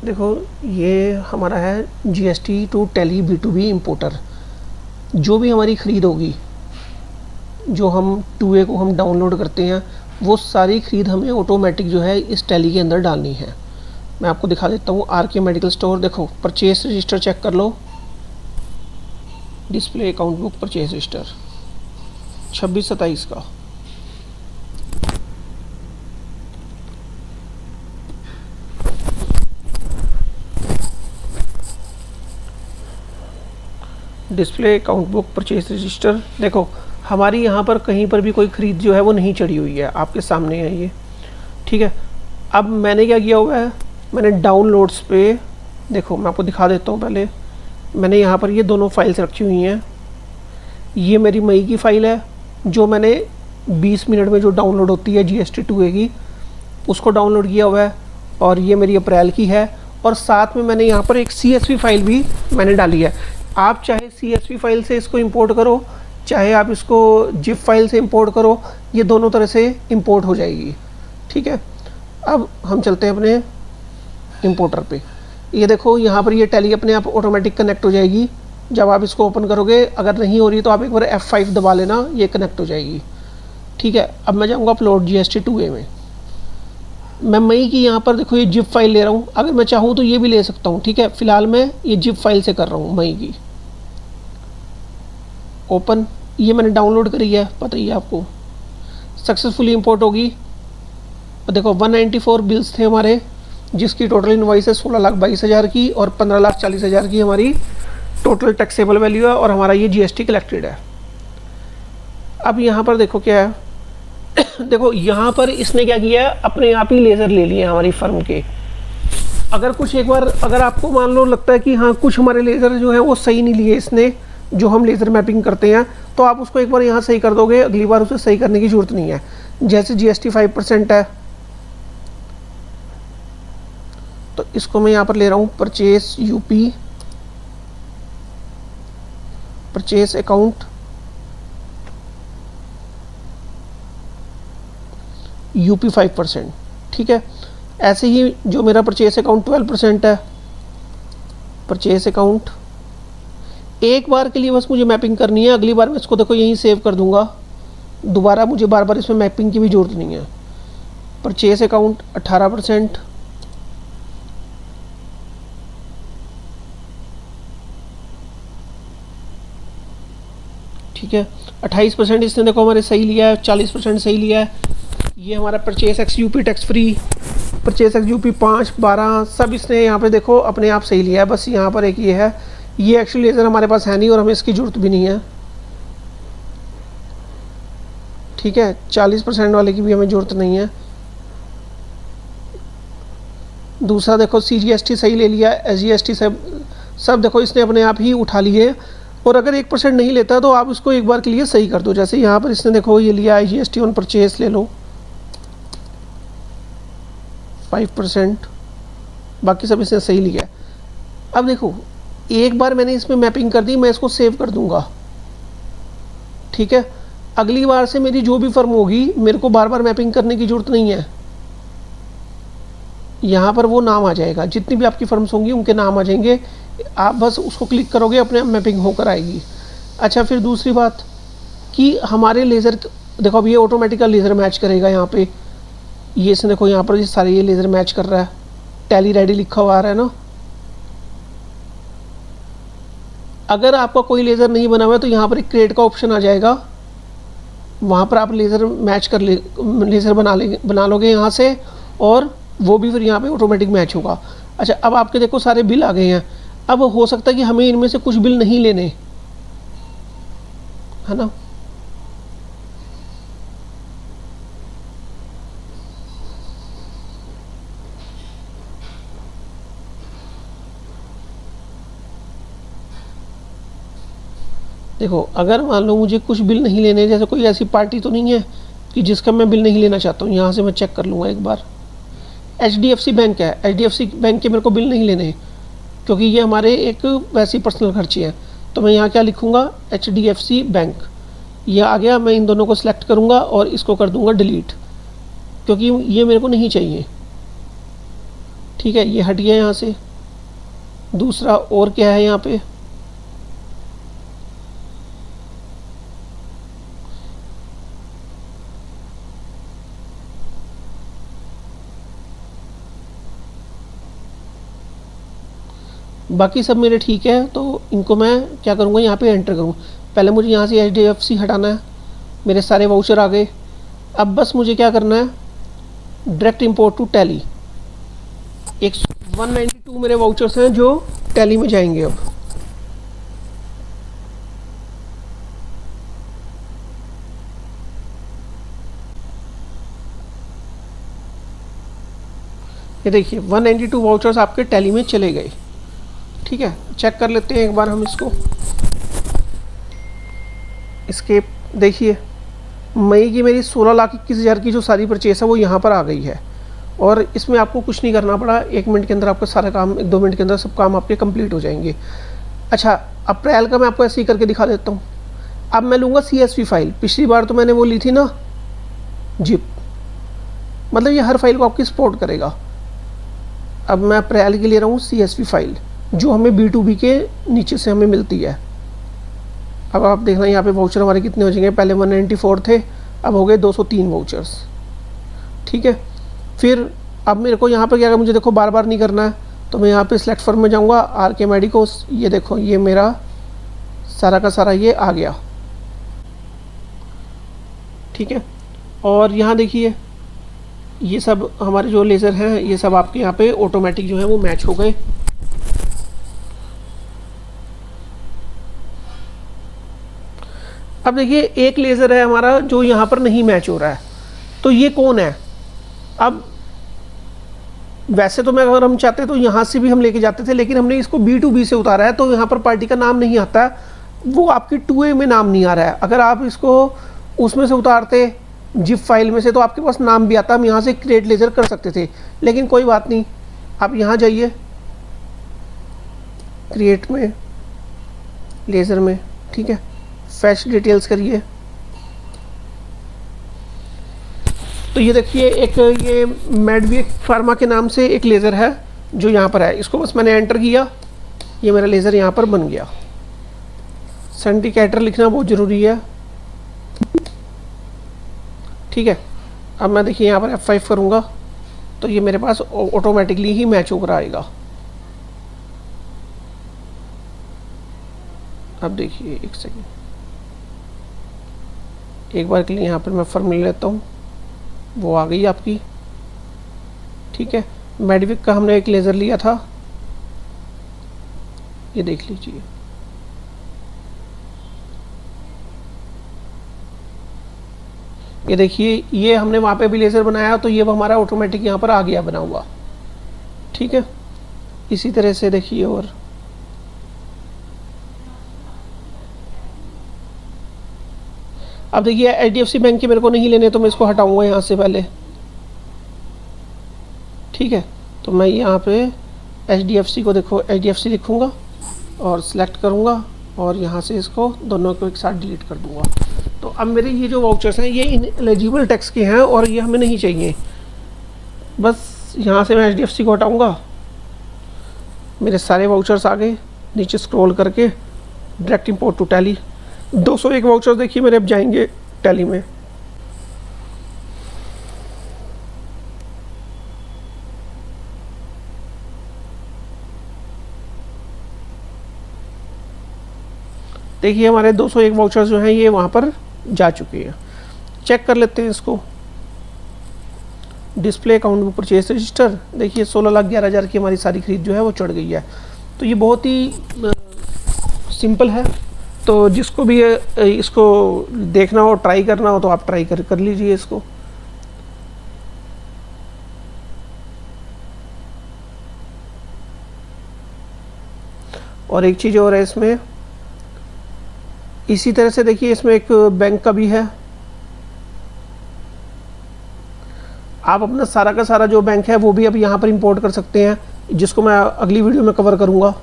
देखो ये हमारा है GST to tele B2B importer. जो भी हमारी ख़रीद होगी, जो हम 2A को हम डाउनलोड करते हैं, वो सारी ख़रीद हमें ऑटोमेटिक जो है इस टैली के अंदर डालनी है। मैं आपको दिखा देता हूँ। RK मेडिकल स्टोर, देखो परचेस रजिस्टर चेक कर लो, display account book purchase register 26/27 का। Display account book purchase register, देखो हमारी यहाँ पर कहीं पर भी कोई ख़रीद जो है वो नहीं चढ़ी हुई है, आपके सामने है ये। ठीक है, अब मैंने क्या किया हुआ है, मैंने डाउनलोड्स पे, देखो मैं आपको दिखा देता हूँ। पहले मैंने यहाँ पर ये दोनों फाइल्स रखी हुई हैं। ये मेरी मई की फ़ाइल है जो मैंने 20 मिनट में जो डाउनलोड होती है GST 2A की, उसको डाउनलोड किया हुआ है। और ये मेरी अप्रैल की है, और साथ में मैंने यहाँ पर एक CSV फाइल भी मैंने डाली है। आप चाहे CSV फाइल से इसको इंपोर्ट करो, चाहे आप इसको जिप फाइल से इंपोर्ट करो, ये दोनों तरह से इंपोर्ट हो जाएगी। ठीक है, अब हम चलते हैं अपने इंपोर्टर पे। ये देखो यहाँ पर ये टैली अपने आप ऑटोमेटिक कनेक्ट हो जाएगी। जब आप इसको ओपन करोगे, अगर नहीं हो रही तो आप एक बार F5 दबा लेना, ये कनेक्ट हो जाएगी। ठीक है, अब मैं जाऊँगा अपलोड GST 2A में। मैं मई की यहाँ पर देखो ये जिप फाइल ले रहा हूँ, अगर मैं चाहूँ तो ये भी ले सकता हूँ। ठीक है, फ़िलहाल मैं ये जिप फाइल से कर रहा हूँ मई की। ओपन, ये मैंने डाउनलोड करी है, पता ही है आपको, सक्सेसफुली इंपोर्ट होगी। और देखो 194 बिल्स थे हमारे, जिसकी टोटल इनवॉइस है 16,22,000 की, और 15,40,000 की हमारी टोटल टैक्सेबल वैल्यू है, और हमारा ये GST कलेक्टेड है। अब यहाँ पर देखो क्या है देखो यहाँ पर इसने क्या किया है, अपने आप ही लेज़र ले लिए हमारी फर्म के। अगर कुछ एक बार अगर आपको मान लो लगता है कि हाँ कुछ हमारे लेज़र जो है वो सही नहीं लिए इसने, जो हम लेज़र मैपिंग करते हैं, तो आप उसको एक बार यहाँ सही कर दोगे, अगली बार उसे सही करने की ज़रूरत नहीं है। जैसे GST 5% है, तो इसको मैं यहाँ पर ले रहा हूँ purchase UP, purchase account UP 5%। ठीक है, ऐसे ही जो मेरा परचेस अकाउंट 12% है, परचेस अकाउंट एक बार के लिए बस मुझे मैपिंग करनी है, अगली बार मैं इसको देखो यहीं सेव कर दूंगा, दोबारा मुझे बार बार इसमें मैपिंग की भी ज़रूरत नहीं है। परचेस अकाउंट 18%, ठीक है 28% इसने देखो हमारे सही लिया है, 40% सही लिया है। ये हमारा purchase XUP tax free, purchase XUP 5, 12 सब इसने यहाँ पे देखो अपने आप सही लिया है। बस यहाँ पर एक ये है, ये एक्चुअली लेज़र हमारे पास है नहीं और हमें इसकी ज़रूरत भी नहीं है। ठीक है, 40% वाले की भी हमें ज़रूरत नहीं है। दूसरा देखो CGST सही ले लिया, SGST सब देखो इसने अपने आप ही उठा लिए। और अगर 1% नहीं लेता तो आप उसको एक बार के लिए सही कर दो। जैसे यहाँ पर इसने देखो ये लिया IGST ऑन परचेस ले लो 5%, बाकी सब इसने सही लिया। अब देखो एक बार मैंने इसमें मैपिंग कर दी, मैं इसको सेव कर दूंगा। ठीक है, अगली बार से मेरी जो भी फर्म होगी, मेरे को बार बार मैपिंग करने की ज़रूरत नहीं है। यहाँ पर वो नाम आ जाएगा, जितनी भी आपकी फर्म्स होंगी उनके नाम आ जाएंगे, आप बस उसको क्लिक करोगे अपने आप मैपिंग होकर आएगी। अच्छा, फिर दूसरी बात कि हमारे लेज़र देखो अब ये ऑटोमेटिकल लेज़र मैच करेगा। यहाँ पे ये इसने देखो यहाँ पर ये सारे ये लेज़र मैच कर रहा है, टैली रेडी लिखा हुआ आ रहा है ना। अगर आपका कोई लेज़र नहीं बना हुआ है तो यहाँ पर एक क्रिएट का ऑप्शन आ जाएगा, वहाँ पर आप लेज़र मैच कर ले, लेज़र बना लोगे यहाँ से, और वो भी फिर यहाँ पे ऑटोमेटिक मैच होगा। अच्छा, अब आपके देखो सारे बिल आ गए हैं। अब हो सकता है कि हमें इनमें से कुछ बिल नहीं लेने, है ना। देखो अगर मान लो मुझे कुछ बिल नहीं लेने, जैसे कोई ऐसी पार्टी तो नहीं है कि जिसका मैं बिल नहीं लेना चाहता हूँ, यहाँ से मैं चेक कर लूँगा एक बार। HDFC बैंक है, HDFC बैंक के मेरे को बिल नहीं लेने, क्योंकि ये हमारे एक वैसी पर्सनल खर्चे हैं। तो मैं यहाँ क्या लिखूँगा, HDFC बैंक, ये आ गया। मैं इन दोनों को सिलेक्ट करूँगा और इसको कर दूँगा डिलीट, क्योंकि ये मेरे को नहीं चाहिए। ठीक है, ये हट गया यहाँ से। दूसरा और क्या है यहाँ पे, बाकी सब मेरे ठीक है। तो इनको मैं क्या करूँगा, यहाँ पे एंटर करूँगा। पहले मुझे यहाँ से HDFC हटाना है, मेरे सारे वाउचर आ गए। अब बस मुझे क्या करना है, डायरेक्ट इंपोर्ट टू टैली। 192 मेरे वाउचर्स हैं जो टैली में जाएंगे। अब ये देखिए 192 वाउचर्स आपके टैली में चले गए। ठीक है, चेक कर लेते हैं एक बार हम इसको। एस्केप, देखिए मई की मेरी 16,21,000 की जो सारी परचेस है वो यहाँ पर आ गई है। और इसमें आपको कुछ नहीं करना पड़ा, 1 मिनट के अंदर आपका सारा काम, 1-2 मिनट के अंदर सब काम आपके कंप्लीट हो जाएंगे। अच्छा, अप्रैल का मैं आपको ऐसे ही करके दिखा देता हूँ। अब मैं लूँगा CSV फाइल। पिछली बार तो मैंने वो ली थी ना जिप, मतलब ये हर फाइल को आपकी सपोर्ट करेगा। अब मैं अप्रैल के ले रहा हूँ CSV फाइल, जो हमें B2B के नीचे से हमें मिलती है। अब आप देखना यहाँ पे वाउचर हमारे कितने हो जाएंगे, पहले 194 थे, अब हो गए 203 वाउचर्स। ठीक है, फिर अब मेरे को यहाँ पर क्या, मुझे देखो बार बार नहीं करना है, तो मैं यहाँ पे सिलेक्ट फॉर्म में जाऊँगा, RK मेडिकोस। ये देखो ये मेरा सारा का सारा ये आ गया। ठीक है, और यहाँ देखिए ये सब हमारे जो लेज़र हैं ये सब आपके यहाँ पे ऑटोमेटिक जो है वो मैच हो गए। अब देखिए एक लेज़र है हमारा जो यहाँ पर नहीं मैच हो रहा है, तो ये कौन है। अब वैसे तो मैं, अगर हम चाहते तो यहाँ से भी हम लेके जाते थे, लेकिन हमने इसको B2B से उतारा है, तो यहाँ पर पार्टी का नाम नहीं आता, वो आपकी 2A में नाम नहीं आ रहा है। अगर आप इसको उसमें से उतारते जिप फाइल में से, तो आपके पास नाम भी आता, हम यहाँ से क्रिएट लेज़र कर सकते थे। लेकिन कोई बात नहीं, आप यहाँ जाइए क्रिएट में, लेज़र में, ठीक है, फैच डिटेल्स करिए। तो ये देखिए एक ये मेडविक फार्मा के नाम से एक लेज़र है जो यहाँ पर है। इसको बस मैंने एंटर किया, ये मेरा लेज़र यहाँ पर बन गया। सेंटिकेटर लिखना बहुत ज़रूरी है। ठीक है, अब मैं देखिए यहाँ पर F5 करूँगा तो ये मेरे पास ऑटोमेटिकली ही मैच होकर आएगा। अब देखिए एक सेकेंड, एक बार के लिए यहाँ पर मैं फॉर्मूला लेता हूँ, वो आ गई आपकी। ठीक है, मेडविक का हमने एक लेज़र लिया था, ये देख लीजिए। ये देखिए ये हमने वहाँ पे भी लेज़र बनाया, तो ये हमारा ऑटोमेटिक यहाँ पर आ गया बना हुआ। ठीक है, इसी तरह से देखिए। और अब देखिए HDFC बैंक के मेरे को नहीं लेने, तो मैं इसको हटाऊंगा यहाँ से पहले। ठीक है, तो मैं यहाँ पे HDFC को देखो HDFC लिखूँगा और सिलेक्ट करूँगा और यहाँ से इसको दोनों को एक साथ डिलीट कर दूँगा। तो अब मेरे ये जो वाउचर्स हैं ये इनएलिजिबल टैक्स के हैं और ये हमें नहीं चाहिए। बस यहाँ से मैं HDFC को हटाऊँगा, मेरे सारे वाउचर्स आ गए। नीचे स्क्रॉल करके direct import to Tally. 201 vouchers देखिए मेरे अब जाएंगे टैली में। देखिए हमारे 201 वाउचर्स जो हैं ये वहाँ पर जा चुके हैं। चेक कर लेते हैं इसको। डिस्प्ले अकाउंट में परचेज रजिस्टर, देखिए 16,11,000 की हमारी सारी खरीद जो है वो चढ़ गई है। तो ये बहुत ही सिंपल है, तो जिसको भी इसको देखना हो, ट्राई करना हो, तो आप ट्राई कर लीजिए इसको। और एक चीज़ और है इसमें, इसी तरह से देखिए इसमें एक बैंक का भी है। आप अपना सारा का सारा जो बैंक है वो भी अब यहाँ पर इंपोर्ट कर सकते हैं, जिसको मैं अगली वीडियो में कवर करूँगा।